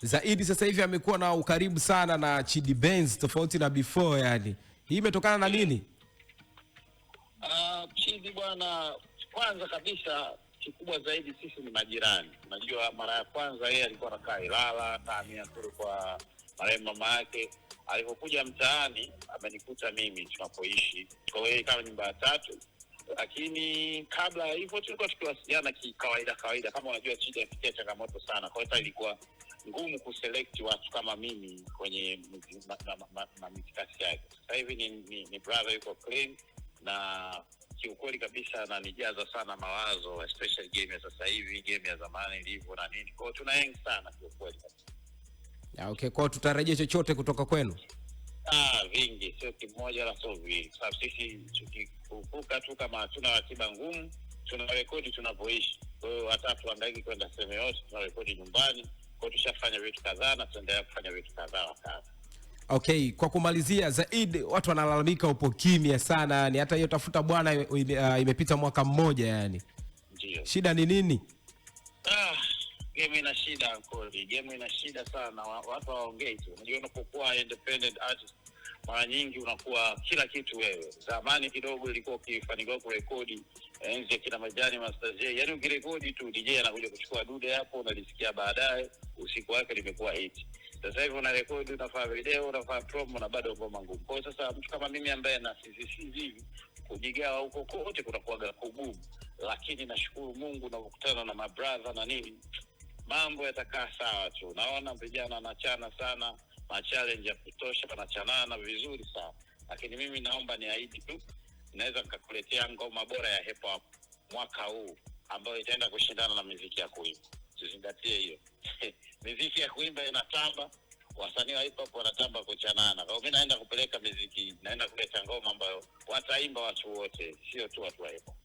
Zaidi sasa hivi amekuwa na ukaribu sana na Chidi Benz tofauti na before yani. Hii imetokana na nini? Chidi bwana, kwanza kabisa kikubwa zaidi sisi ni majirani. Unajua mara ya kwanza yeye alikuwa anakaa Ilala, Tamia kule kwa marehemu mama yake. Alipokuja mtaani amenikuta mimi tunapoishi. Kwa hiyo kama nyumba ya tatu. Lakini kabla hivyo tulikuwa tukiwasiliana kawaida kama unajua Chidi anapitia changamoto sana. Kwa hiyo ilikuwa ngumu kuselect watu kama mimi kwenye mitikasi yake. Sasa hivi ni brother yuko clean na kiukweli kabisa ananijaza sana mawazo, especially game ya sasa hivi, game ya zamani ilivyo na nini. Kwa hiyo tunaeng sana kiukweli kabisa. Okay, kwa tutarejea chochote kutoka kwenu? Vingi, sio kimoja la sio vingi. Sababu sisi tukikumbuka tu kama hatuna ratiba ngumu, tunarekodi tunapoishi. Kwa hiyo hata tuangaiki kwenda sehemu yote, tunarekodi nyumbani. Kwa hiyo tushafanya vitu kadhaa na tunaendelea kufanya vitu kadhaa wakati. Okay, kwa kumalizia Zaid, watu wanalalamika upo kimya sana yani, hata hiyo tafuta bwana imepita mwaka mmoja yani. Ndio. Shida ni nini? Game ina shida kweli. Game ina shida sana. Watu waongee tu. Unajua unapokuwa independent artist mara nyingi unakuwa kila kitu wewe. Zamani kidogo ilikuwa ukifanikiwa kurekodi enzi kina Majani Master J. Yaani ukirekodi tu DJ anakuja kuchukua dude hapo unalisikia baadaye, usiku wake limekuwa hit. Sasa hivi unarekodi, unafanya video, unafanya promo na bado ngoma ngumu. Kwa sasa mtu kama mimi ambaye na sisi hivi kujigawa huko kote kunakuwa kugumu. Lakini nashukuru Mungu na kukutana na my brother na nini, mambo yatakaa sawa tu. Naona vijana wanachana sana, ma challenge ya kutosha, wanachanana vizuri sana. Lakini mimi naomba niahidi tu, naweza nikakuletea ngoma bora ya hip hop mwaka huu ambayo itaenda kushindana na muziki ya kuimba. Tuzingatie hiyo. Muziki ya kuimba inatamba, wasanii wa hip hop wanatamba kuchanana. Kwa hiyo mimi naenda kupeleka muziki, naenda kuleta ngoma ambayo wataimba watu wote, sio tu watu wa hip hop.